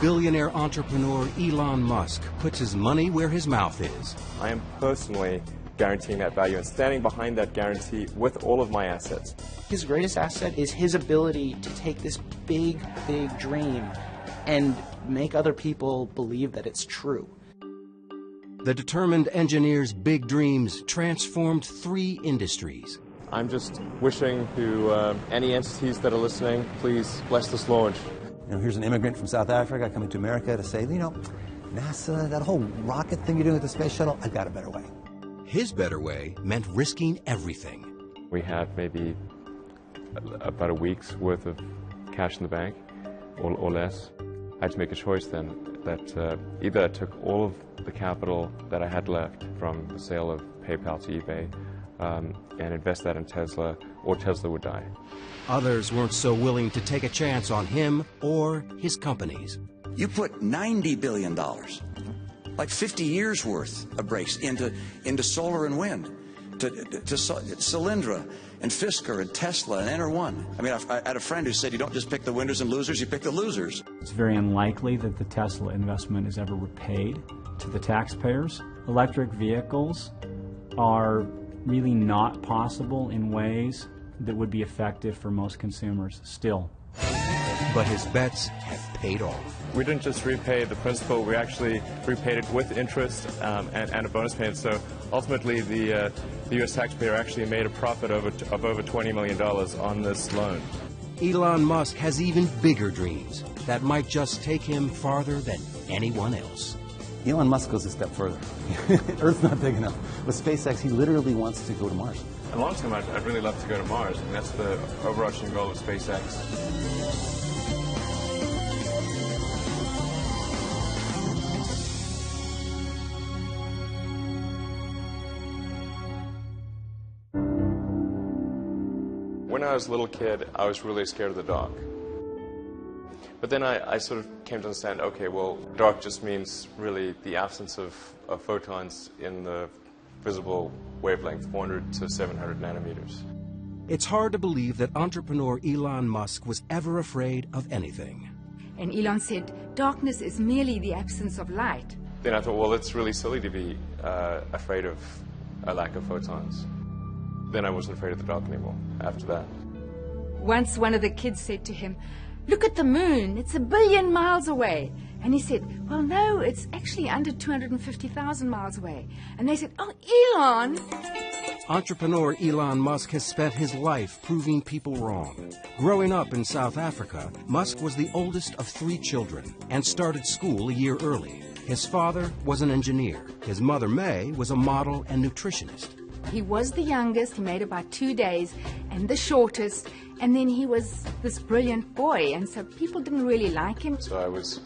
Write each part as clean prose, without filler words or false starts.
billionaire entrepreneur Elon Musk puts his money where his mouth is. I am personally guaranteeing that value and standing behind that guarantee with all of my assets. His greatest asset is his ability to take this big, big dream and make other people believe that it's true. The determined engineer's big dreams transformed 3 industries. I'm just wishing to any entities that are listening, please bless this launch. You know, here's an immigrant from South Africa coming to America to say, you know, NASA, that whole rocket thing you're doing with the space shuttle, I've got a better way. His better way meant risking everything. We had maybe about a week's worth of cash in the bank, or less. I had to make a choice then that either I took all of the capital that I had left from the sale of PayPal to eBay and invest that in Tesla, or Tesla would die. Others weren't so willing to take a chance on him or his companies. You put $90 billion, like 50 years worth of breaks into solar and wind, to Solyndra and Fisker and Tesla and Enter1. I mean, I had a friend who said you don't just pick the winners and losers, you pick the losers. It's very unlikely that the Tesla investment is ever repaid to the taxpayers. Electric vehicles are really not possible in ways that would be effective for most consumers still. But his bets have paid off. We didn't just repay the principal, we actually repaid it with interest and a bonus payment. So ultimately the U.S. taxpayer actually made a profit of over $20 million on this loan. Elon Musk has even bigger dreams that might just take him farther than anyone else. Elon Musk goes a step further. Earth's not big enough. With SpaceX, he literally wants to go to Mars. In the long term, I'd really love to go to Mars, and that's the overarching goal of SpaceX. When I was a little kid, I was really scared of the dark. But then I sort of came to understand, okay, well, dark just means really the absence of photons in the visible wavelength, 400 to 700 nanometers. It's hard to believe that entrepreneur Elon Musk was ever afraid of anything. And Elon said, darkness is merely the absence of light. Then I thought, well, it's really silly to be afraid of a lack of photons. Then I wasn't afraid of the dark anymore after that. Once one of the kids said to him, look at the moon, it's 1 billion miles away. And he said, well, no, it's actually under 250,000 miles away. And they said, oh, Elon! Entrepreneur Elon Musk has spent his life proving people wrong. Growing up in South Africa, Musk was the oldest of 3 children and started school a year early. His father was an engineer. His mother, May, was a model and nutritionist. He was the youngest, he made about 2 days, and the shortest, and then he was this brilliant boy, and so people didn't really like him. So I was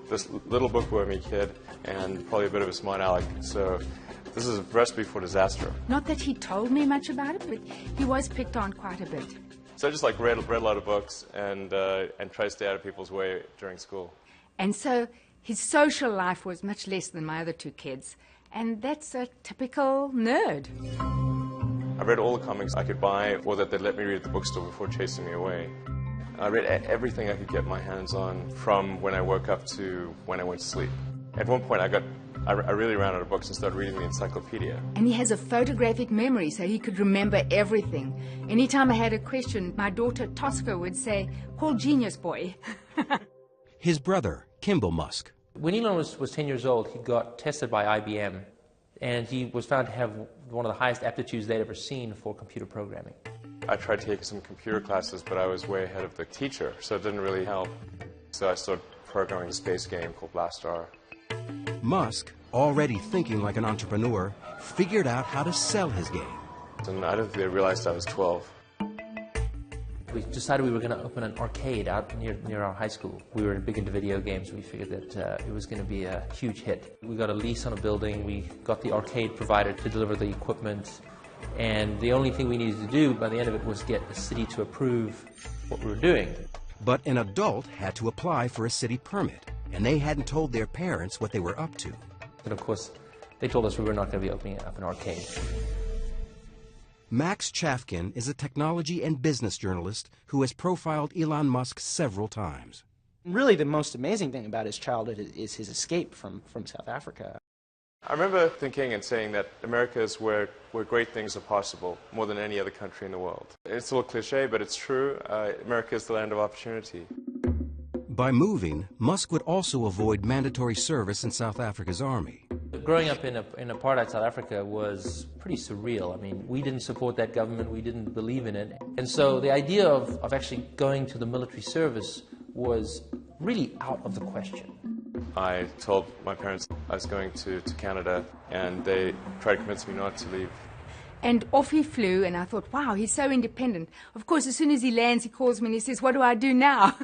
this little bookwormy kid and probably a bit of a smart aleck, so this is a recipe for disaster. Not that he told me much about it, but he was picked on quite a bit. So I just like read a lot of books and tried to stay out of people's way during school. And so his social life was much less than my other 2 kids, and that's a typical nerd. I read all the comics I could buy or that they'd let me read at the bookstore before chasing me away. I read everything I could get my hands on from when I woke up to when I went to sleep. At one point I really ran out of books and started reading the encyclopedia. And he has a photographic memory, so he could remember everything. Anytime I had a question, my daughter Tosca would say, call Genius Boy. His brother, Kimball Musk. When Elon was 10 years old, he got tested by IBM, and he was found to have one of the highest aptitudes they'd ever seen for computer programming. I tried taking some computer classes, but I was way ahead of the teacher, so it didn't really help. So I started programming a space game called Blastar. Musk, already thinking like an entrepreneur, figured out how to sell his game. And I don't think they realized I was 12. We decided we were going to open an arcade out near our high school. We were big into video games. We figured that it was going to be a huge hit. We got a lease on a building. We got the arcade provider to deliver the equipment. And the only thing we needed to do by the end of it was get the city to approve what we were doing. But an adult had to apply for a city permit, and they hadn't told their parents what they were up to. And of course, they told us we were not going to be opening up an arcade. Max Chafkin is a technology and business journalist who has profiled Elon Musk several times. Really, the most amazing thing about his childhood is his escape from South Africa. I remember thinking and saying that America is where great things are possible, more than any other country in the world. It's a little cliche, but it's true. America is the land of opportunity. By moving, Musk would also avoid mandatory service in South Africa's army. Growing up in apartheid South Africa was pretty surreal. I mean, we didn't support that government, we didn't believe in it. And so the idea of actually going to the military service was really out of the question. I told my parents I was going to Canada, and they tried to convince me not to leave. And off he flew, and I thought, wow, he's so independent. Of course, as soon as he lands, he calls me and he says, what do I do now?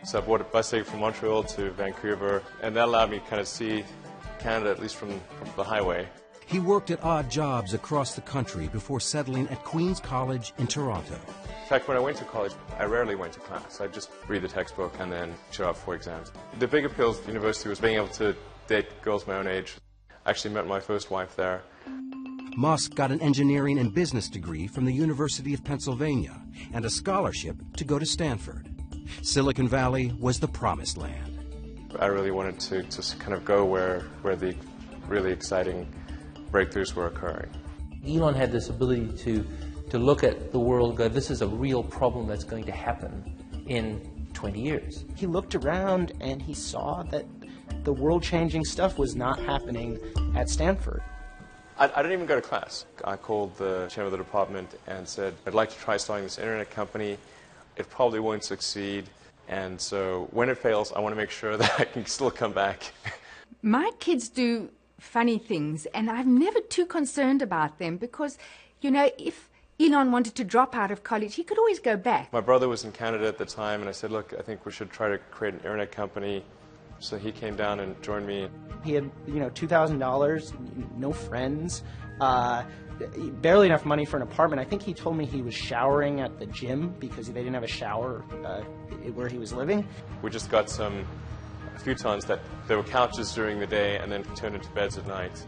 So I bought a bus ticket from Montreal to Vancouver, and that allowed me to kind of see Canada, at least from the highway. He worked at odd jobs across the country before settling at Queen's College in Toronto. In fact, when I went to college, I rarely went to class. I'd just read the textbook and then show up for exams. The big appeal at the university was being able to date girls my own age. I actually met my first wife there. Musk got an engineering and business degree from the University of Pennsylvania and a scholarship to go to Stanford. Silicon Valley was the promised land. I really wanted to kind of go where the really exciting breakthroughs were occurring. Elon had this ability to look at the world and go, this is a real problem that's going to happen in 20 years. He looked around and he saw that the world-changing stuff was not happening at Stanford. I didn't even go to class. I called the chairman of the department and said, I'd like to try starting this internet company. It probably won't succeed, and so when it fails, I want to make sure that I can still come back. My kids do funny things, and I'm never too concerned about them because, you know, if Elon wanted to drop out of college, he could always go back. My brother was in Canada at the time, and I said, look, I think we should try to create an internet company. So he came down and joined me. He had, $2,000, no friends, barely enough money for an apartment. I think he told me he was showering at the gym because they didn't have a shower where he was living. We just got some futons that there were couches during the day and then turned into beds at night.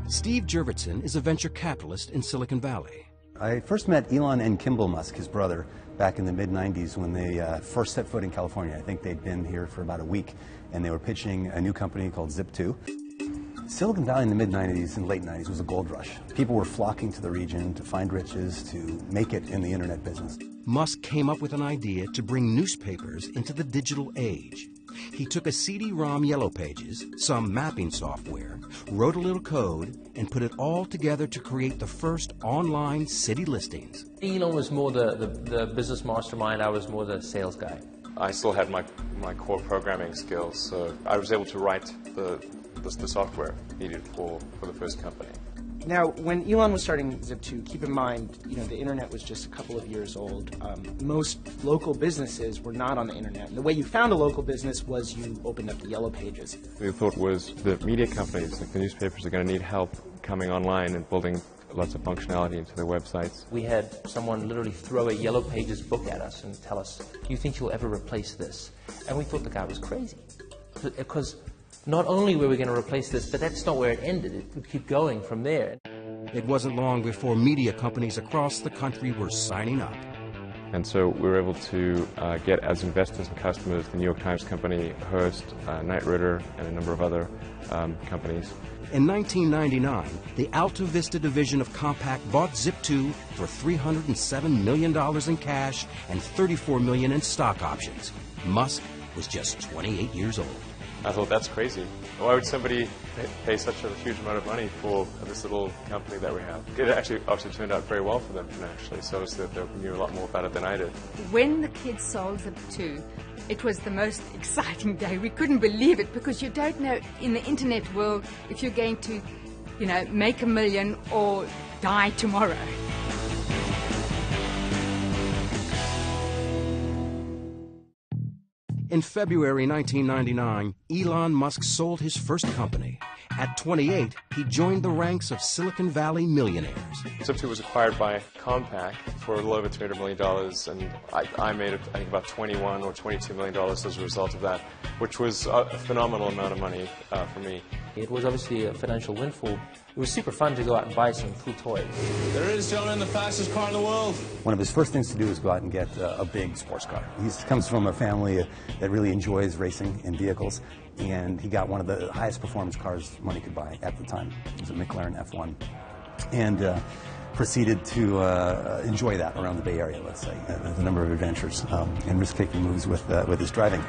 Steve Jurvetson is a venture capitalist in Silicon Valley. I first met Elon and Kimball Musk, his brother, back in the mid-90s when they first set foot in California. I think they'd been here for about a week, and they were pitching a new company called Zip2. Silicon Valley in the mid-90s and late 90s was a gold rush. People were flocking to the region to find riches, to make it in the internet business. Musk came up with an idea to bring newspapers into the digital age. He took a CD-ROM Yellow Pages, some mapping software, wrote a little code, and put it all together to create the first online city listings. Elon was more the business mastermind, I was more the sales guy. I still had my core programming skills, so I was able to write the software needed for the first company. Now, when Elon was starting Zip2, keep in mind, the internet was just a couple of years old. Most local businesses were not on the internet. And the way you found a local business was you opened up the Yellow Pages. The thought was the media companies, like the newspapers, are going to need help coming online and building lots of functionality into their websites. We had someone literally throw a Yellow Pages book at us and tell us, do you think you'll ever replace this? And we thought the guy was crazy. Because not only were we going to replace this, but that's not where it ended. It would keep going from there. It wasn't long before media companies across the country were signing up. And so we were able to get as investors and customers the New York Times Company, Hearst, Knight Ridder, and a number of other companies. In 1999, the Alta Vista division of Compaq bought Zip2 for $307 million in cash and $34 million in stock options. Musk was just 28 years old. I thought, that's crazy. Why would somebody pay such a huge amount of money for this little company that we have? It actually obviously turned out very well for them financially, so obviously they knew a lot more about it than I did. When the kids sold Zip2, it was the most exciting day. We couldn't believe it because you don't know in the internet world if you're going to, make $1 million or die tomorrow. In February 1999, Elon Musk sold his first company, At 28, he joined the ranks of Silicon Valley millionaires. Zip2 was acquired by Compaq for a little over $300 million, and I made, I think, about $21 or $22 million as a result of that, which was a phenomenal amount of money for me. It was obviously a financial windfall. It was super fun to go out and buy some cool toys. There is, gentlemen, the fastest car in the world. One of his first things to do is go out and get a big sports car. He comes from a family that really enjoys racing in vehicles, and he got one of the highest performance cars money could buy at the time. It was a McLaren F1. And proceeded to enjoy that around the Bay Area, let's say. There's a number of adventures and risk-taking moves with his driving.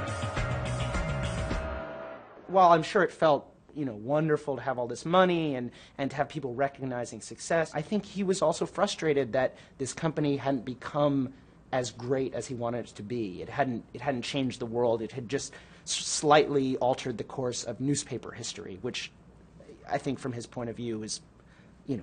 While I'm sure it felt wonderful to have all this money and to have people recognizing success, I think he was also frustrated that this company hadn't become as great as he wanted it to be. It hadn't changed the world. It had just slightly altered the course of newspaper history, which I think from his point of view is,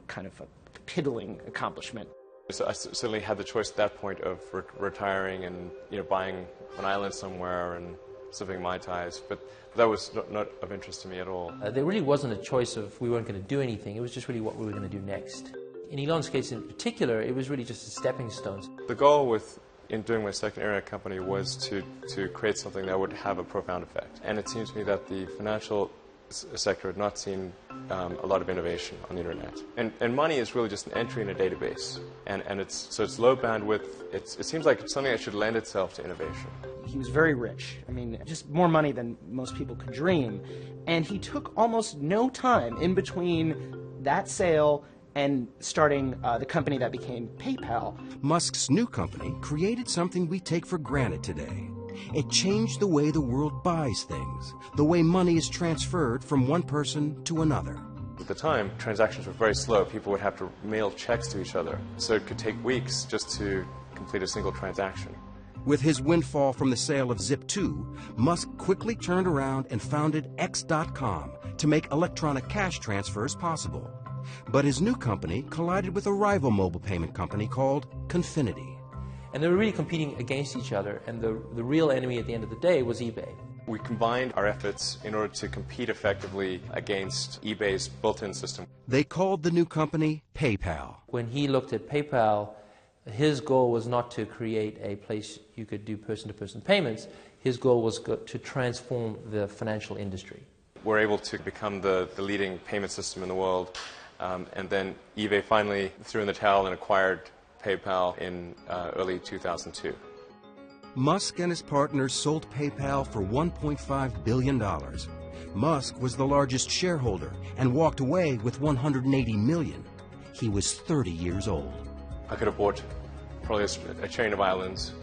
kind of a piddling accomplishment. So I certainly had the choice at that point of retiring and buying an island somewhere and sipping Mai Tais, but that was not of interest to me at all. There really wasn't a choice of we weren't going to do anything. It was just really what we were going to do next. In Elon's case in particular, it was really just a stepping stone. The goal in doing my second internet company was to create something that would have a profound effect. And it seems to me that the financial sector had not seen a lot of innovation on the internet. And money is really just an entry in a database. And it's low bandwidth. It seems like it's something that should lend itself to innovation. He was very rich. I mean, just more money than most people could dream. And he took almost no time in between that sale and starting the company that became PayPal. Musk's new company created something we take for granted today. It changed the way the world buys things, the way money is transferred from one person to another. At the time, transactions were very slow. People would have to mail checks to each other, so it could take weeks just to complete a single transaction. With his windfall from the sale of Zip2, Musk quickly turned around and founded X.com to make electronic cash transfers possible. But his new company collided with a rival mobile payment company called Confinity. And they were really competing against each other, and the real enemy at the end of the day was eBay. We combined our efforts in order to compete effectively against eBay's built-in system. They called the new company PayPal. When he looked at PayPal, his goal was not to create a place you could do person-to-person payments. His goal was to transform the financial industry. We're able to become the leading payment system in the world, and then eBay finally threw in the towel and acquired PayPal in early 2002. Musk and his partners sold PayPal for $1.5 billion. Musk was the largest shareholder and walked away with $180 million. He was 30 years old. I could have bought probably a chain of islands,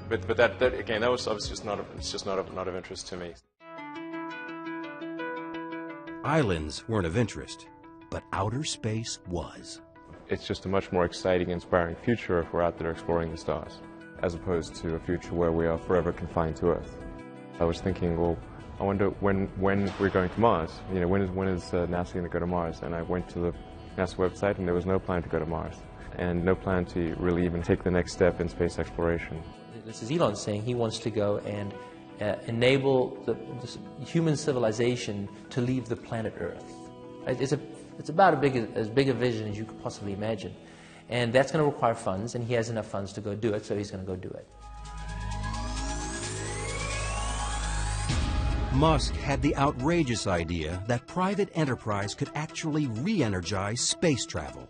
but that again, that was obviously just not of interest to me. Islands weren't of interest, but outer space was. It's just a much more exciting, inspiring future if we're out there exploring the stars, as opposed to a future where we are forever confined to Earth. I was thinking, well, I wonder when we're going to Mars. When is NASA going to go to Mars? And I went to the NASA website, and there was no plan to go to Mars, and no plan to really even take the next step in space exploration. This is Elon saying he wants to go and enable this human civilization to leave the planet Earth. It's about as big a vision as you could possibly imagine. And that's going to require funds, and he has enough funds to go do it, so he's going to go do it. Musk had the outrageous idea that private enterprise could actually re-energize space travel.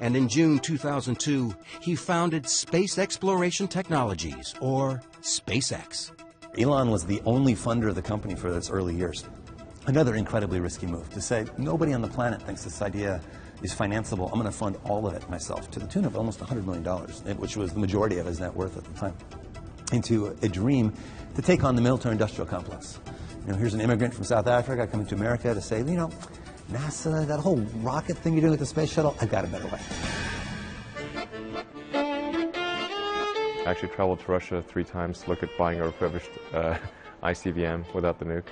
And in June 2002, he founded Space Exploration Technologies, or SpaceX. Elon was the only funder of the company for its early years. Another incredibly risky move to say, nobody on the planet thinks this idea is financeable. I'm going to fund all of it myself, to the tune of almost $100 million, which was the majority of his net worth at the time, into a dream to take on the military-industrial complex. Here's an immigrant from South Africa coming to America to say, NASA, that whole rocket thing you're doing with the space shuttle, I've got a better way. I actually traveled to Russia 3 times to look at buying a refurbished ICBM without the nuke.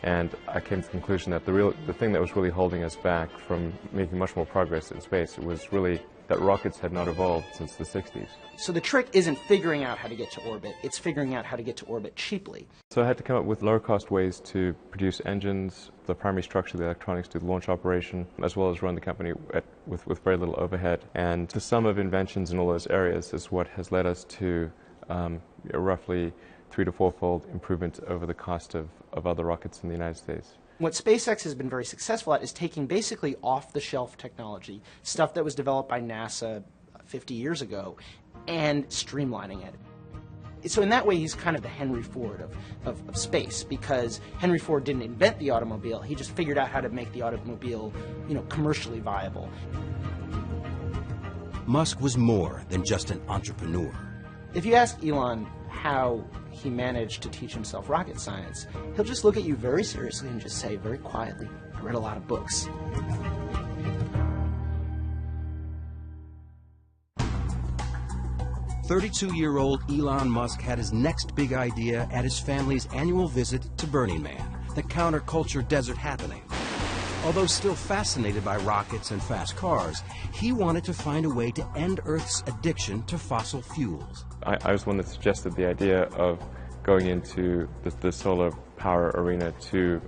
And I came to the conclusion that the thing that was really holding us back from making much more progress in space was really that rockets had not evolved since the 60s. So the trick isn't figuring out how to get to orbit, it's figuring out how to get to orbit cheaply. So I had to come up with lower-cost ways to produce engines, the primary structure of the electronics, do the launch operation, as well as run the company with very little overhead. And the sum of inventions in all those areas is what has led us to roughly 3- to 4-fold improvement over the cost of other rockets in the United States. What SpaceX has been very successful at is taking basically off-the-shelf technology, stuff that was developed by NASA 50 years ago, and streamlining it. So in that way, he's kind of the Henry Ford of space, because Henry Ford didn't invent the automobile, he just figured out how to make the automobile, commercially viable. Musk was more than just an entrepreneur. If you ask Elon how he managed to teach himself rocket science, he'll just look at you very seriously and just say very quietly, "I read a lot of books." "32-year-old Elon Musk had his next big idea at his family's annual visit to Burning Man, the counterculture desert happening. Although still fascinated by rockets and fast cars, he wanted to find a way to end Earth's addiction to fossil fuels. I was the one that suggested the idea of going into the solar power arena to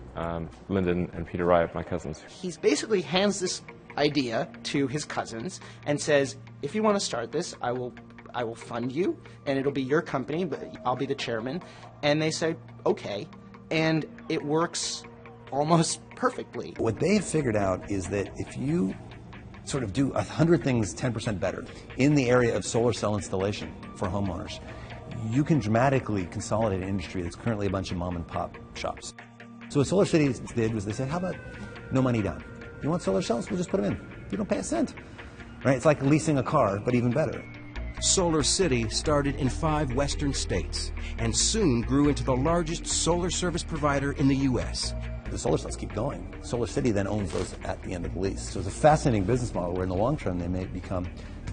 Lyndon and Peter Wright, my cousins. He basically hands this idea to his cousins and says, "If you want to start this, I will fund you, and it'll be your company, but I'll be the chairman." And they say, "Okay," and it works almost perfectly. What they've figured out is that if you sort of do 100 things 10% better in the area of solar cell installation for homeowners, you can dramatically consolidate an industry that's currently a bunch of mom and pop shops. So what Solar City did was they said, how about no money down? You want solar cells? We'll just put them in. You don't pay a cent. Right? It's like leasing a car, but even better. Solar City started in 5 western states and soon grew into the largest solar service provider in the U.S. The solar cells keep going. Solar City then owns those at the end of the lease. So it's a fascinating business model where in the long term they may become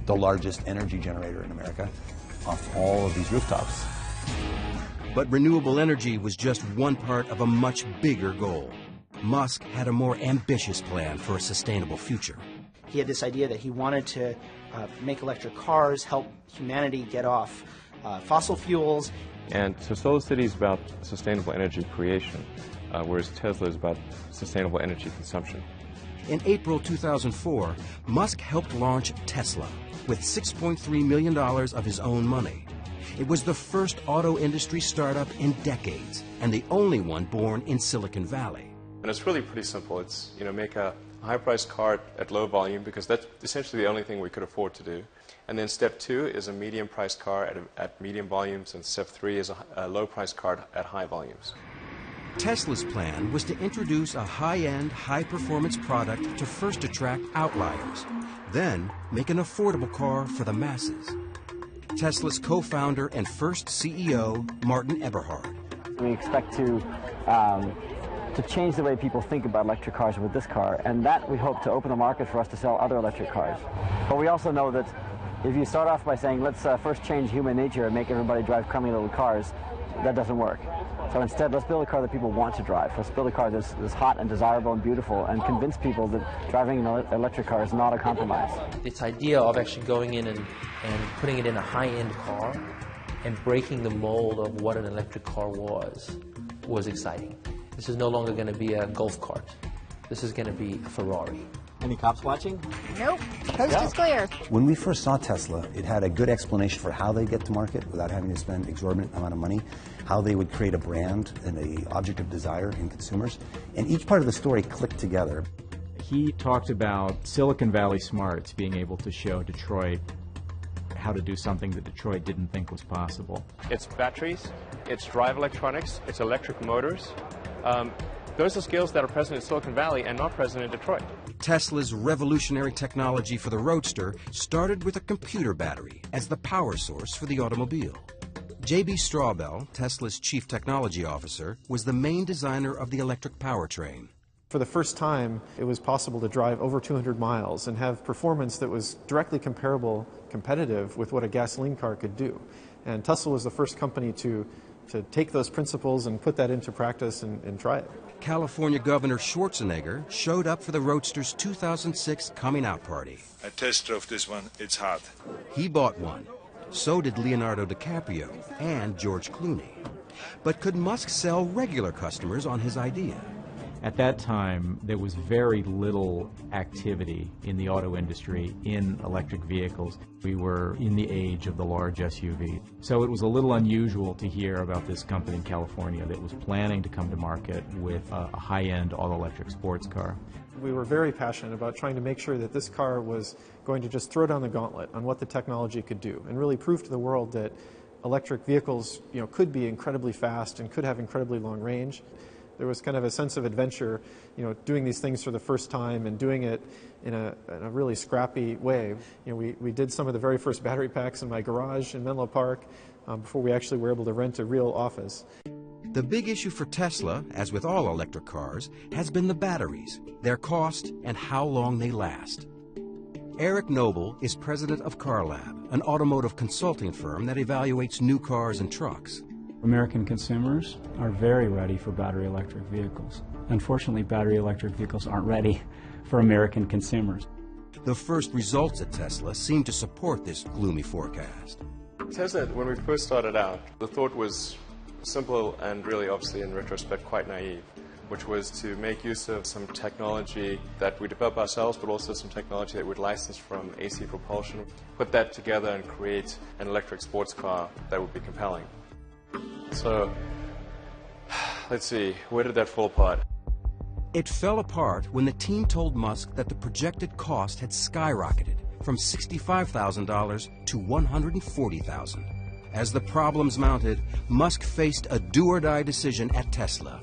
the largest energy generator in America off all of these rooftops. But renewable energy was just one part of a much bigger goal. Musk had a more ambitious plan for a sustainable future. He had this idea that he wanted to make electric cars, help humanity get off fossil fuels. And so Solar City is about sustainable energy creation, whereas Tesla is about sustainable energy consumption. In April 2004, Musk helped launch Tesla with $6.3 million of his own money. It was the first auto industry startup in decades, and the only one born in Silicon Valley. And it's really pretty simple. It's, make a high-priced car at low volume, because that's essentially the only thing we could afford to do. And then step 2 is a medium-priced car at medium volumes, and step 3 is a low-priced car at high volumes. Tesla's plan was to introduce a high-end, high-performance product to first attract outliers, then make an affordable car for the masses. Tesla's co-founder and first CEO, Martin Eberhard. We expect to change the way people think about electric cars with this car, and that we hope to open the market for us to sell other electric cars. But we also know that if you start off by saying, let's first change human nature and make everybody drive crummy little cars, that doesn't work. So instead, let's build a car that people want to drive. Let's build a car that's hot and desirable and beautiful, and convince people that driving an electric car is not a compromise. This idea of actually going in and putting it in a high-end car and breaking the mold of what an electric car was exciting. This is no longer going to be a golf cart. This is going to be a Ferrari. Any cops watching? Nope. Coast is clear. When we first saw Tesla, it had a good explanation for how they get to market without having to spend exorbitant amount of money, how they would create a brand and an object of desire in consumers, and each part of the story clicked together. He talked about Silicon Valley smarts being able to show Detroit how to do something that Detroit didn't think was possible. It's batteries, it's drive electronics, it's electric motors. Those are skills that are present in Silicon Valley and not present in Detroit. Tesla's revolutionary technology for the Roadster started with a computer battery as the power source for the automobile. J.B. Straubel, Tesla's chief technology officer, was the main designer of the electric powertrain. For the first time, it was possible to drive over 200 miles and have performance that was directly competitive with what a gasoline car could do. And Tesla was the first company to to take those principles and put that into practice and try it. California Governor Schwarzenegger showed up for the Roadster's 2006 coming out party. I test drove this one, it's hot. He bought one. So did Leonardo DiCaprio and George Clooney. But could Musk sell regular customers on his idea? At that time, there was very little activity in the auto industry in electric vehicles. We were in the age of the large SUV. So it was a little unusual to hear about this company in California that was planning to come to market with a high-end all-electric sports car. We were very passionate about trying to make sure that this car was going to just throw down the gauntlet on what the technology could do and really prove to the world that electric vehicles, could be incredibly fast and could have incredibly long range. There was kind of a sense of adventure, doing these things for the first time and doing it in a really scrappy way. We did some of the very first battery packs in my garage in Menlo Park before we actually were able to rent a real office. The big issue for Tesla, as with all electric cars, has been the batteries, their cost, and how long they last. Eric Noble is president of CarLab, an automotive consulting firm that evaluates new cars and trucks. American consumers are very ready for battery electric vehicles. Unfortunately, battery electric vehicles aren't ready for American consumers. The first results at Tesla seem to support this gloomy forecast. Tesla, when we first started out, the thought was simple and really, obviously, in retrospect, quite naive, which was to make use of some technology that we develop ourselves, but also some technology that we'd license from AC propulsion, put that together and create an electric sports car that would be compelling. So, let's see, where did that fall apart? It fell apart when the team told Musk that the projected cost had skyrocketed from $65,000 to $140,000. As the problems mounted, Musk faced a do-or-die decision at Tesla.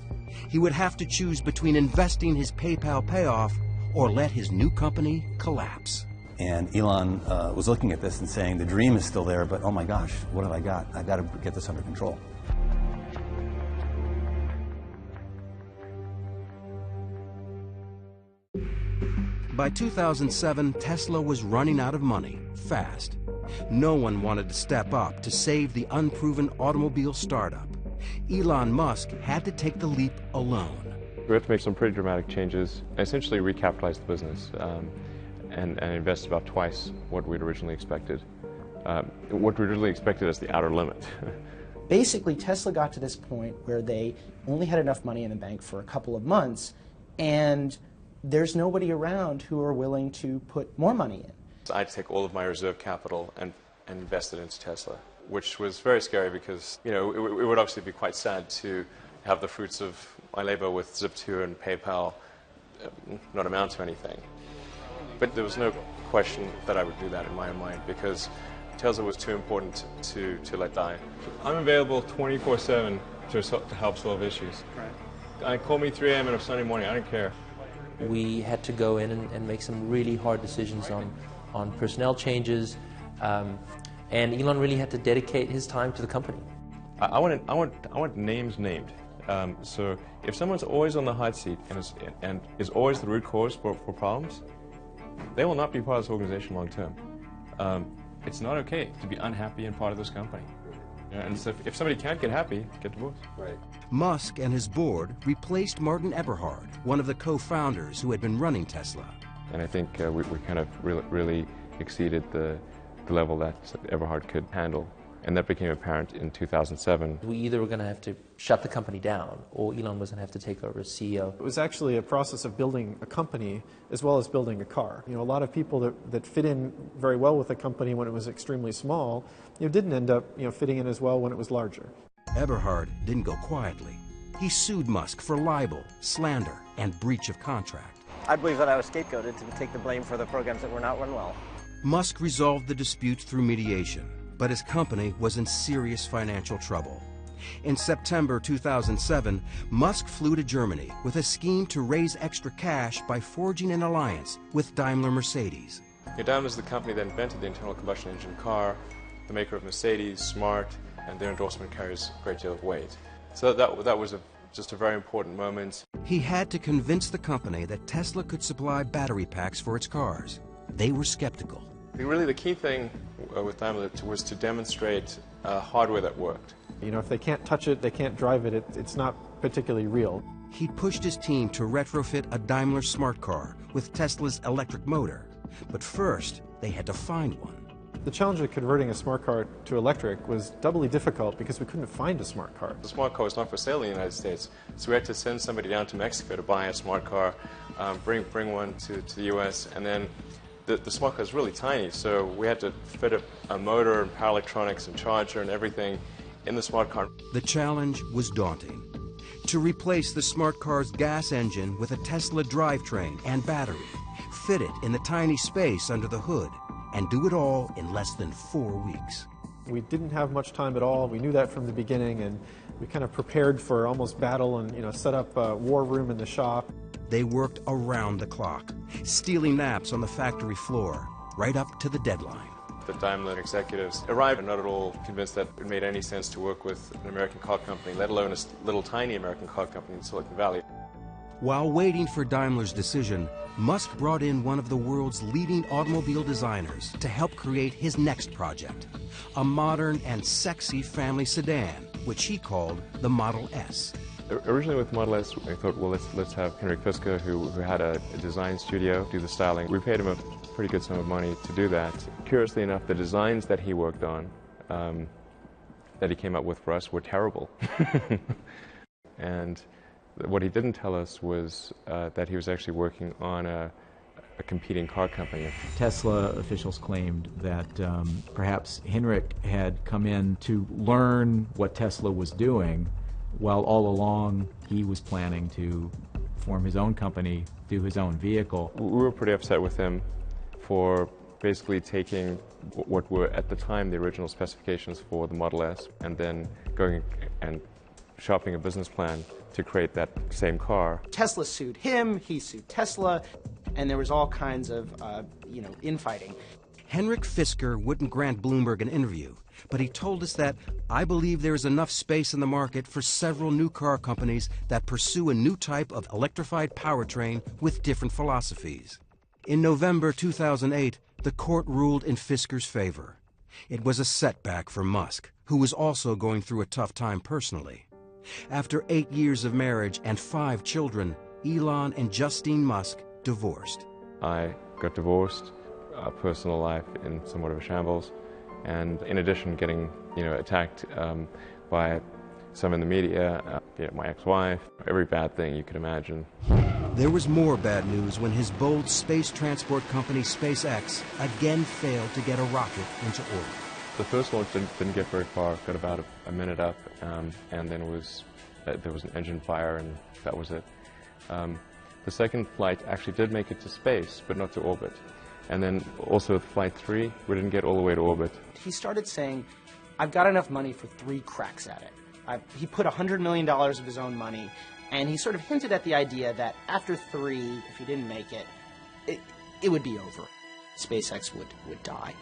He would have to choose between investing his PayPal payoff or let his new company collapse. And Elon was looking at this and saying, the dream is still there, but oh my gosh, what have I got? I've got to get this under control. By 2007, Tesla was running out of money, fast. No one wanted to step up to save the unproven automobile startup. Elon Musk had to take the leap alone. We had to make some pretty dramatic changes. I essentially recapitalized the business and invested about twice what we'd originally expected. What we originally expected as the outer limit. Basically, Tesla got to this point where they only had enough money in the bank for a couple of months, and there's nobody around who are willing to put more money in. I had to take all of my reserve capital and invest it into Tesla, which was very scary because, it would obviously be quite sad to have the fruits of my labor with Zip2 and PayPal not amount to anything. But there was no question that I would do that in my own mind because Tesla was too important to let die. I'm available 24/7 to help solve issues. Right. Call me 3 a.m. on a Sunday morning, I don't care. We had to go in and make some really hard decisions on personnel changes, and Elon really had to dedicate his time to the company. I want names named. So if someone's always on the hot seat and is always the root cause for problems, they will not be part of this organization long term. It's not okay to be unhappy and part of this company. And so if somebody can't get happy, get divorced. Right. Musk and his board replaced Martin Eberhard, one of the co-founders who had been running Tesla. And I think we kind of really exceeded the level that Eberhard could handle. And that became apparent in 2007. We either were going to have to shut the company down or Elon was going to have to take over as CEO. It was actually a process of building a company as well as building a car. A lot of people that fit in very well with the company when it was extremely small, didn't end up fitting in as well when it was larger. Eberhard didn't go quietly. He sued Musk for libel, slander, and breach of contract. I believe that I was scapegoated to take the blame for the programs that were not run well. Musk resolved the dispute through mediation, but his company was in serious financial trouble. In September 2007, Musk flew to Germany with a scheme to raise extra cash by forging an alliance with Daimler-Mercedes. Daimler is the company that invented the internal combustion engine car, the maker of Mercedes, Smart, and their endorsement carries a great deal of weight. So that was just a very important moment. He had to convince the company that Tesla could supply battery packs for its cars. They were skeptical. Really, the key thing with Daimler was to demonstrate hardware that worked. You know, if they can't touch it, they can't drive it, it's not particularly real. He pushed his team to retrofit a Daimler smart car with Tesla's electric motor. But first, they had to find one. The challenge of converting a smart car to electric was doubly difficult because we couldn't find a smart car. The smart car was not for sale in the United States, so we had to send somebody down to Mexico to buy a smart car, bring one to the US, and then the smart car is really tiny, so we had to fit a motor and power electronics and charger and everything in the smart car. The challenge was daunting. To replace the smart car's gas engine with a Tesla drivetrain and battery, fit it in the tiny space under the hood, and do it all in less than 4 weeks. We didn't have much time at all. We knew that from the beginning, and we kind of prepared for almost battle and, you know, set up a war room in the shop. They worked around the clock, stealing naps on the factory floor, right up to the deadline. The Daimler executives arrived not at all convinced that it made any sense to work with an American car company, let alone a little tiny American car company in Silicon Valley. While waiting for Daimler's decision, Musk brought in one of the world's leading automobile designers to help create his next project, a modern and sexy family sedan, which he called the Model S. Originally with Model S, I thought, well, let's have Henrik Fisker, who had a design studio, do the styling. We paid him a pretty good sum of money to do that. Curiously enough, the designs that he worked on, that he came up with for us, were terrible. And what he didn't tell us was that he was actually working on a competing car company. Tesla officials claimed that perhaps Henrik had come in to learn what Tesla was doing, while all along he was planning to form his own company, do his own vehicle. We were pretty upset with him for basically taking what were at the time the original specifications for the Model S and then going and shopping a business plan to create that same car. Tesla sued him, he sued Tesla, and there was all kinds of, infighting. Henrik Fisker wouldn't grant Bloomberg an interview, but he told us that, "I believe there is enough space in the market for several new car companies that pursue a new type of electrified powertrain with different philosophies." In November 2008, the court ruled in Fisker's favor. It was a setback for Musk, who was also going through a tough time personally. After 8 years of marriage and 5 children, Elon and Justine Musk divorced. I got divorced, personal life in somewhat of a shambles, and in addition getting attacked by some in the media, my ex-wife, every bad thing you could imagine. There was more bad news when his bold space transport company SpaceX again failed to get a rocket into orbit. The first launch didn't get very far, got about a minute up, and then there was an engine fire, and that was it. The second flight actually did make it to space, but not to orbit. And then also with Flight 3, we didn't get all the way to orbit. He started saying, "I've got enough money for 3 cracks at it." He put $100 million of his own money, and he sort of hinted at the idea that after 3, if he didn't make it, it would be over. SpaceX would die.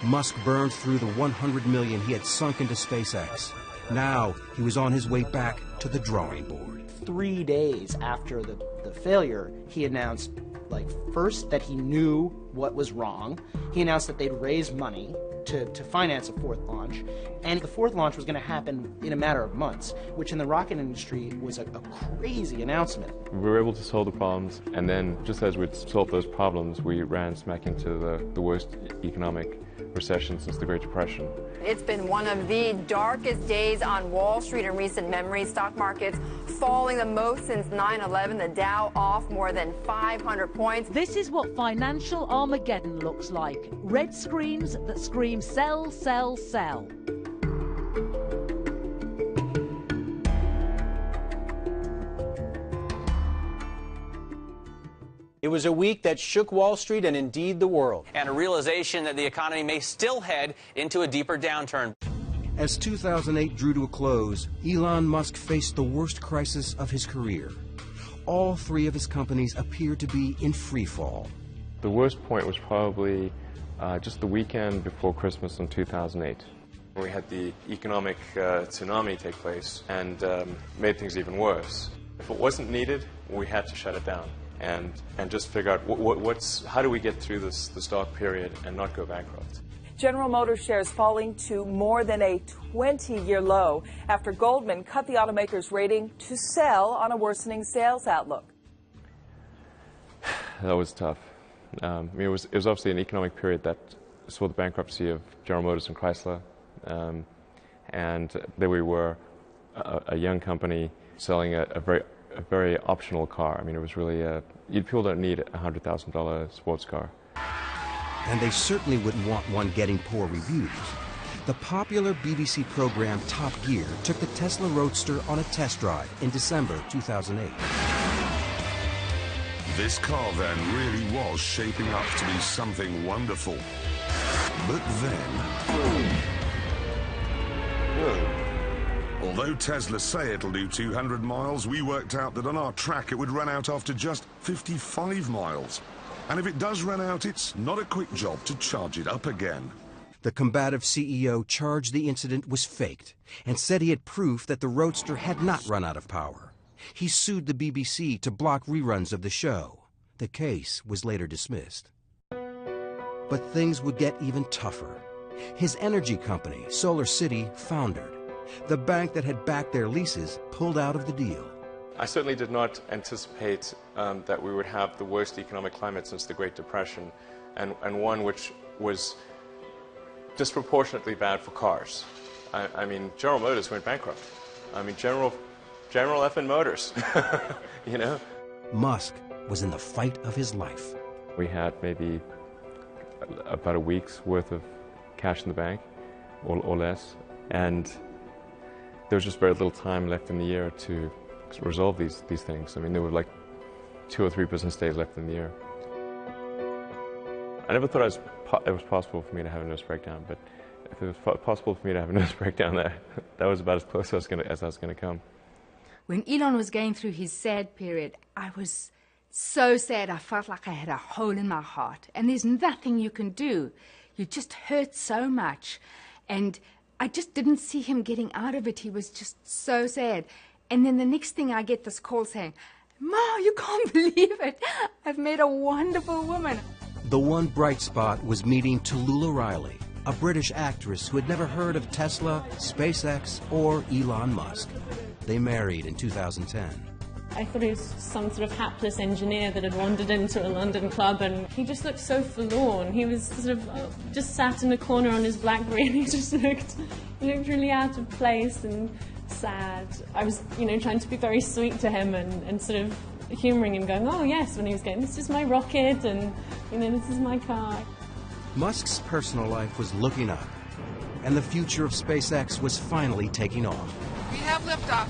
Musk burned through the $100 million he had sunk into SpaceX. Now he was on his way back to the drawing board. 3 days after the failure, he announced, first that he knew what was wrong. He announced that they'd raise money to finance a 4th launch, and the 4th launch was going to happen in a matter of months, which in the rocket industry was a crazy announcement. We were able to solve the problems, and then just as we'd solved those problems, we ran smack into the worst economic recession since the Great Depression. It's been one of the darkest days on Wall Street in recent memory. Stock markets falling the most since 9/11, the Dow off more than 500 points. This is what financial Armageddon looks like. Red screens that scream sell, sell, sell. It was a week that shook Wall Street and indeed the world. And a realization that the economy may still head into a deeper downturn. As 2008 drew to a close, Elon Musk faced the worst crisis of his career. All 3 of his companies appeared to be in free fall. The worst point was probably just the weekend before Christmas in 2008. We had the economic tsunami take place and made things even worse. If it wasn't needed, we had to shut it down and just figure out how do we get through this dark period and not go bankrupt. General Motors shares falling to more than a 20-year low after Goldman cut the automaker's rating to sell on a worsening sales outlook. That was tough. I mean, it was obviously an economic period that saw the bankruptcy of General Motors and Chrysler, and there we were, a young company selling a very optional car. I mean, it was really people don't need a $100,000 sports car. And they certainly wouldn't want one getting poor reviews. The popular BBC program Top Gear took the Tesla Roadster on a test drive in December 2008. This car then really was shaping up to be something wonderful. But then... although Tesla say it'll do 200 miles, we worked out that on our track it would run out after just 55 miles. And if it does run out, it's not a quick job to charge it up again. The combative CEO charged the incident was faked and said he had proof that the Roadster had not run out of power. He sued the BBC to block reruns of the show. The case was later dismissed. But things would get even tougher. His energy company, Solar City, foundered. The bank that had backed their leases pulled out of the deal. I certainly did not anticipate that we would have the worst economic climate since the Great Depression, and one which was disproportionately bad for cars. I mean, General Motors went bankrupt. I mean, General effing Motors, you know? Musk was in the fight of his life. We had maybe about a week's worth of cash in the bank, or less, and there was just very little time left in the year to resolve these things. I mean, there were like 2 or 3 business days left in the year. I never thought it was possible for me to have a nervous breakdown, but if it was possible for me to have a nervous breakdown, that was about as close as I was going to come. When Elon was going through his sad period, I was so sad. I felt like I had a hole in my heart, and there's nothing you can do. You just hurt so much, and I just didn't see him getting out of it. He was just so sad. And then the next thing I get this call saying, "Ma, you can't believe it. I've met a wonderful woman." The one bright spot was meeting Tallulah Riley, a British actress who had never heard of Tesla, SpaceX, or Elon Musk. They married in 2010. I thought he was some sort of hapless engineer that had wandered into a London club, and he just looked so forlorn. He was sort of just sat in a corner on his BlackBerry, and he looked really out of place and sad. I was, trying to be very sweet to him and sort of humouring him, going, "Oh yes," when he was going, "This is my rocket, and this is my car." Musk's personal life was looking up, and the future of SpaceX was finally taking off. We have liftoff.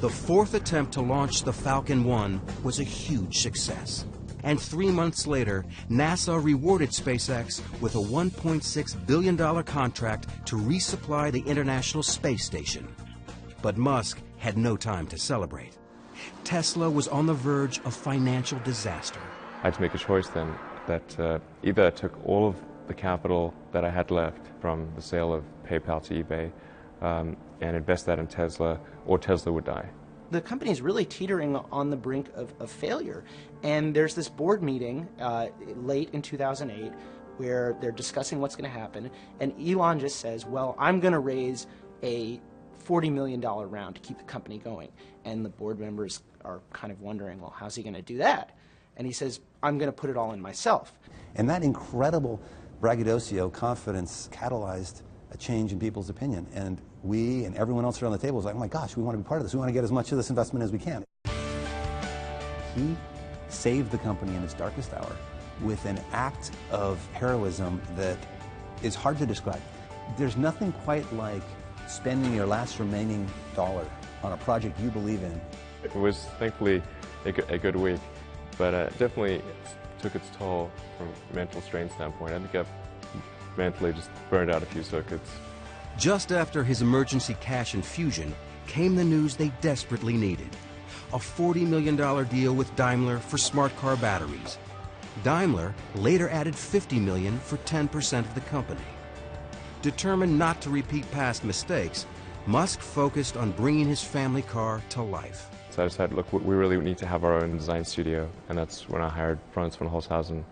The 4th attempt to launch the Falcon 1 was a huge success. And 3 months later, NASA rewarded SpaceX with a $1.6 billion contract to resupply the International Space Station. But Musk had no time to celebrate. Tesla was on the verge of financial disaster. I had to make a choice then that either I took all of the capital that I had left from the sale of PayPal to eBay and invest that in Tesla, or Tesla would die. The company is really teetering on the brink of failure. And there's this board meeting late in 2008 where they're discussing what's going to happen. And Elon just says, "Well, I'm going to raise a $40 million round to keep the company going." And the board members are kind of wondering, well, how's he going to do that? And he says, "I'm going to put it all in myself." And that incredible braggadocio confidence catalyzed a change in people's opinion. And we and everyone else around the table was like, "Oh my gosh, we want to be part of this. We want to get as much of this investment as we can." He saved the company in its darkest hour with an act of heroism that is hard to describe. There's nothing quite like spending your last remaining dollar on a project you believe in. It was thankfully a good week, but definitely took its toll from a mental strain standpoint. I think I've mentally just burned out a few circuits. Just after his emergency cash infusion came the news they desperately needed. A $40 million deal with Daimler for smart car batteries. Daimler later added $50 million for 10% of the company. Determined not to repeat past mistakes, Musk focused on bringing his family car to life. So I decided, look, we really need to have our own design studio, and that's when I hired Frans van Holzhausen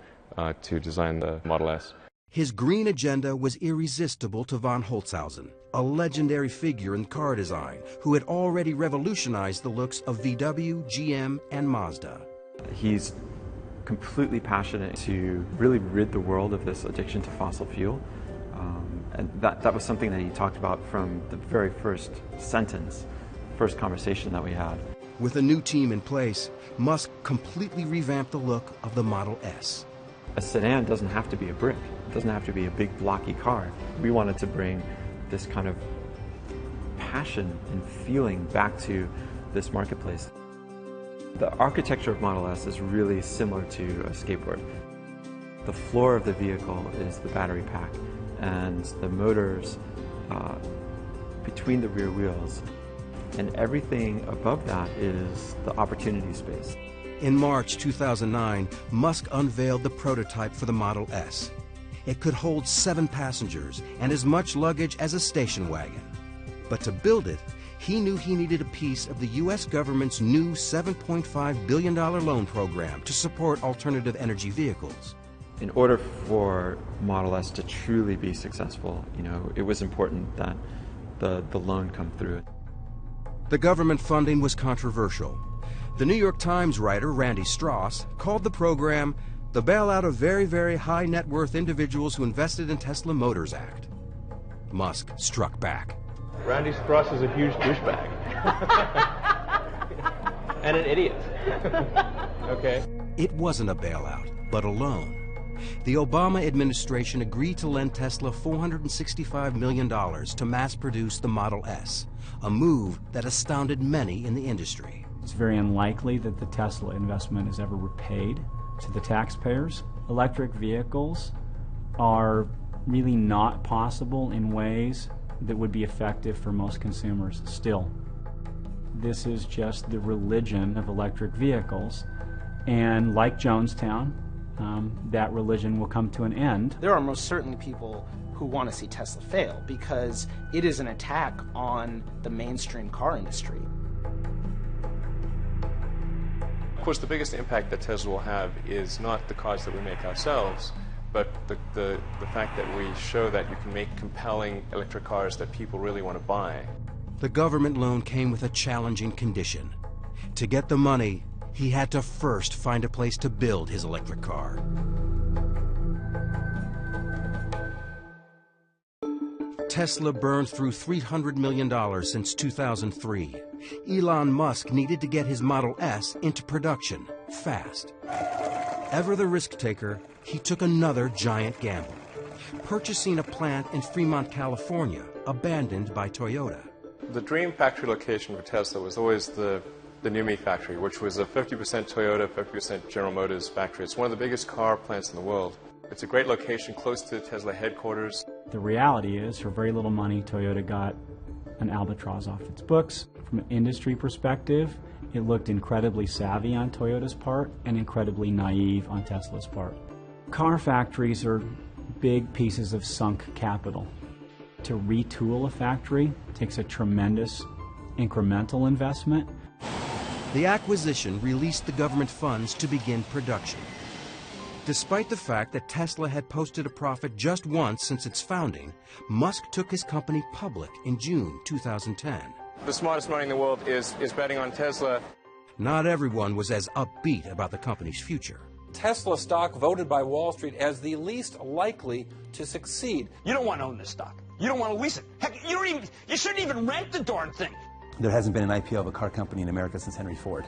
to design the Model S. His green agenda was irresistible to von Holzhausen, a legendary figure in car design who had already revolutionized the looks of VW, GM, and Mazda. He's completely passionate to really rid the world of this addiction to fossil fuel. And that was something that he talked about from the very first sentence, first conversation that we had. With a new team in place, Musk completely revamped the look of the Model S. A sedan doesn't have to be a brick. It doesn't have to be a big blocky car. We wanted to bring this kind of passion and feeling back to this marketplace. The architecture of Model S is really similar to a skateboard. The floor of the vehicle is the battery pack, and the motors between the rear wheels, and everything above that is the opportunity space. In March 2009, Musk unveiled the prototype for the Model S. It could hold 7 passengers and as much luggage as a station wagon. But to build it, he knew he needed a piece of the U.S. government's new $7.5 billion loan program to support alternative energy vehicles. In order for Model S to truly be successful, it was important that the loan come through. The government funding was controversial. The New York Times writer Randy Strauss called the program the bailout of very, very high net worth individuals who invested in Tesla Motors Act. Musk struck back. Randy Strauss is a huge douchebag. And an idiot. Okay. It wasn't a bailout, but a loan. The Obama administration agreed to lend Tesla $465 million to mass produce the Model S, a move that astounded many in the industry. It's very unlikely that the Tesla investment is ever repaid to the taxpayers. Electric vehicles are really not possible in ways that would be effective for most consumers still. This is just the religion of electric vehicles, and like Jonestown, that religion will come to an end. There are most certainly people who want to see Tesla fail because it is an attack on the mainstream car industry. Of course, the biggest impact that Tesla will have is not the cars that we make ourselves, but the fact that we show that you can make compelling electric cars that people really want to buy. The government loan came with a challenging condition. To get the money, he had to first find a place to build his electric car. Tesla burned through $300 million since 2003. Elon Musk needed to get his Model S into production fast. Ever the risk taker, he took another giant gamble, purchasing a plant in Fremont, California, abandoned by Toyota. The dream factory location for Tesla was always the NUMMI factory, which was a 50% Toyota, 50% General Motors factory. It's one of the biggest car plants in the world. It's a great location close to Tesla headquarters. The reality is, for very little money, Toyota got an albatross off its books. From an industry perspective, it looked incredibly savvy on Toyota's part and incredibly naive on Tesla's part. Car factories are big pieces of sunk capital. To retool a factory takes a tremendous incremental investment. The acquisition released the government funds to begin production. Despite the fact that Tesla had posted a profit just once since its founding, Musk took his company public in June 2010. The smartest money in the world is betting on Tesla. Not everyone was as upbeat about the company's future. Tesla stock voted by Wall Street as the least likely to succeed. You don't want to own this stock. You don't want to lease it. Heck, you shouldn't even rent the darn thing. There hasn't been an IPO of a car company in America since Henry Ford,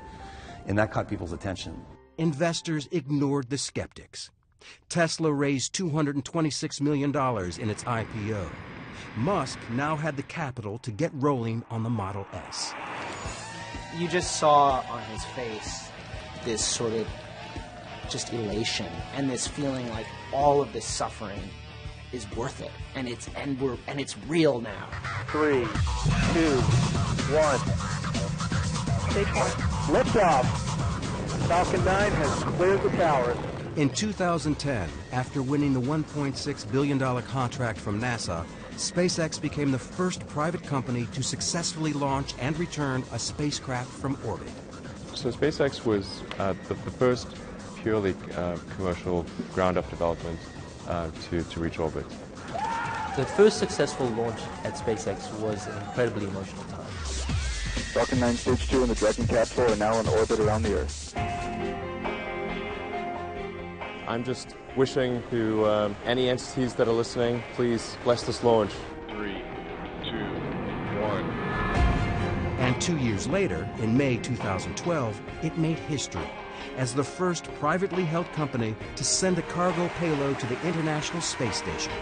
and that caught people's attention. Investors ignored the skeptics. Tesla raised $226 million in its IPO. Musk now had the capital to get rolling on the Model S. You just saw on his face this sort of just elation and this feeling like all of this suffering is worth it, and it's real now. 3, 2, 1. Liftoff. Falcon 9 has cleared the towers. In 2010, after winning the $1.6 billion contract from NASA, SpaceX became the first private company to successfully launch and return a spacecraft from orbit. So SpaceX was the first purely commercial ground-up development to reach orbit. The first successful launch at SpaceX was an incredibly emotional time. Falcon 9 Stage 2 and the Dragon capsule are now in orbit around the Earth. I'm just wishing to any entities that are listening, please bless this launch. 3, 2, 1. And 2 years later, in May 2012, it made history as the first privately held company to send a cargo payload to the International Space Station.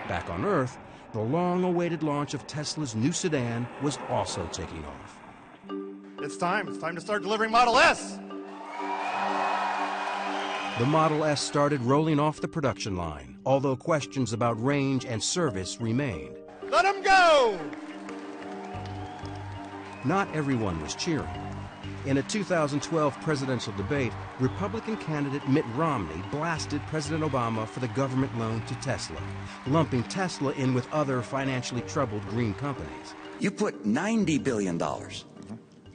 Back on Earth, the long-awaited launch of Tesla's new sedan was also taking off. It's time to start delivering Model S! The Model S started rolling off the production line, although questions about range and service remained. Let them go! Not everyone was cheering. In a 2012 presidential debate, Republican candidate Mitt Romney blasted President Obama for the government loan to Tesla, lumping Tesla in with other financially troubled green companies. You put $90 billion,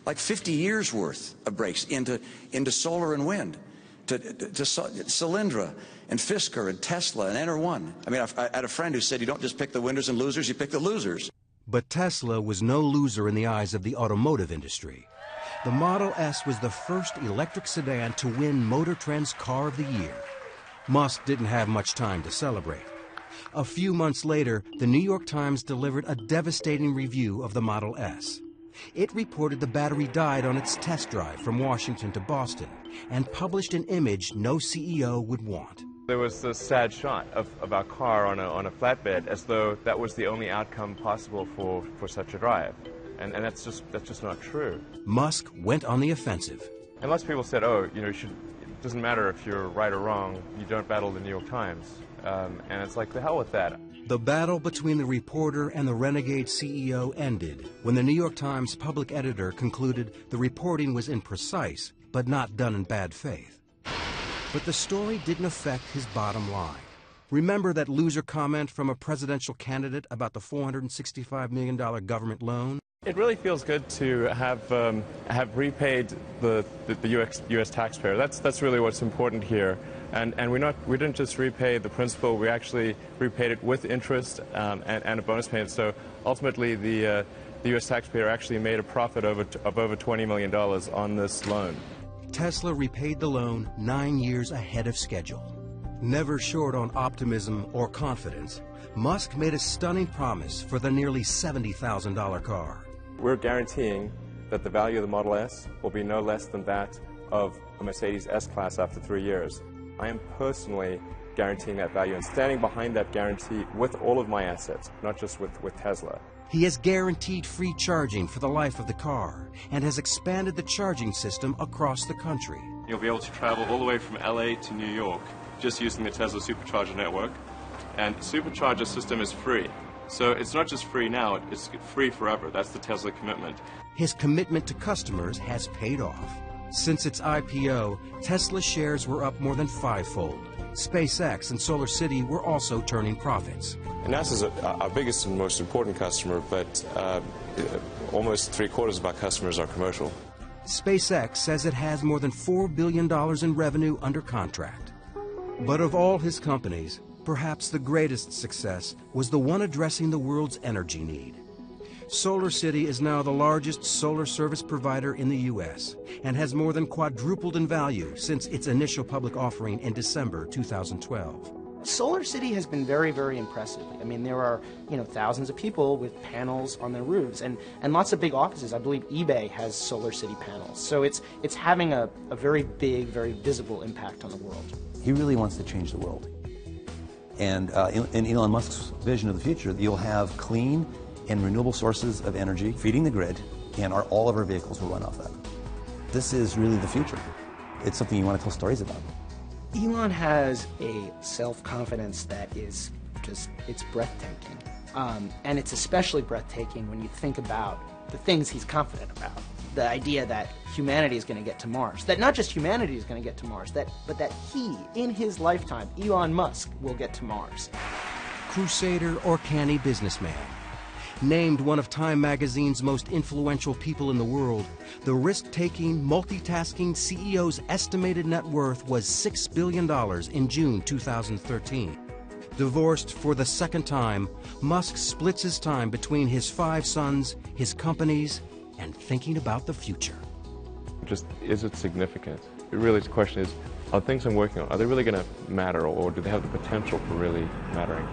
like 50 years worth of breaks into solar and wind, to Solyndra and Fisker and Tesla and Enter1. I mean, I had a friend who said you don't just pick the winners and losers, you pick the losers. But Tesla was no loser in the eyes of the automotive industry. The Model S was the first electric sedan to win Motor Trend's Car of the Year. Musk didn't have much time to celebrate. A few months later, the New York Times delivered a devastating review of the Model S. It reported the battery died on its test drive from Washington to Boston and published an image no CEO would want. There was this sad shot of our car on a flatbed, as though that was the only outcome possible for such a drive. And that's just not true. Musk went on the offensive. And lots of people said, oh, you know, it doesn't matter if you're right or wrong, you don't battle the New York Times. And it's like, the hell with that. The battle between the reporter and the renegade CEO ended when the New York Times public editor concluded the reporting was imprecise, but not done in bad faith. But the story didn't affect his bottom line. Remember that loser comment from a presidential candidate about the $465 million government loan? It really feels good to have repaid the U.S. taxpayer. That's really what's important here. And we didn't just repay the principal, we actually repaid it with interest and a bonus payment. So ultimately the U.S. taxpayer actually made a profit of over $20 million on this loan. Tesla repaid the loan 9 years ahead of schedule. Never short on optimism or confidence, Musk made a stunning promise for the nearly $70,000 car. We're guaranteeing that the value of the Model S will be no less than that of a Mercedes S-Class after 3 years. I am personally guaranteeing that value and standing behind that guarantee with all of my assets, not just with Tesla. He has guaranteed free charging for the life of the car and has expanded the charging system across the country. You'll be able to travel all the way from LA to New York just using the Tesla Supercharger network. And the Supercharger system is free. So it's not just free now, it's free forever. That's the Tesla commitment. His commitment to customers has paid off. Since its IPO, Tesla shares were up more than fivefold. SpaceX and Solar City were also turning profits. And NASA's our biggest and most important customer, but almost 3/4 of our customers are commercial. SpaceX says it has more than $4 billion in revenue under contract. But of all his companies, perhaps the greatest success was the one addressing the world's energy need. Solar City is now the largest solar service provider in the U.S. and has more than quadrupled in value since its initial public offering in December 2012. Solar City has been very, very impressive. I mean, there are, thousands of people with panels on their roofs and lots of big offices. I believe eBay has Solar City panels. So it's having a very big, very visible impact on the world. He really wants to change the world. And in Elon Musk's vision of the future, you'll have clean and renewable sources of energy feeding the grid, and all of our vehicles will run off that. This is really the future. It's something you want to tell stories about. Elon has a self-confidence that is it's breathtaking. And it's especially breathtaking when you think about the things he's confident about. The idea that humanity is going to get to Mars. That not just humanity is going to get to Mars, but that he, in his lifetime, Elon Musk, will get to Mars. Crusader or canny businessman. Named one of Time magazine's most influential people in the world, the risk-taking, multitasking CEO's estimated net worth was $6 billion in June 2013. Divorced for the second time, Musk splits his time between his 5 sons, his companies, and thinking about the future. Just, is it significant? Really, the question is, are things I'm working on, are they really going to matter, or do they have the potential for really mattering?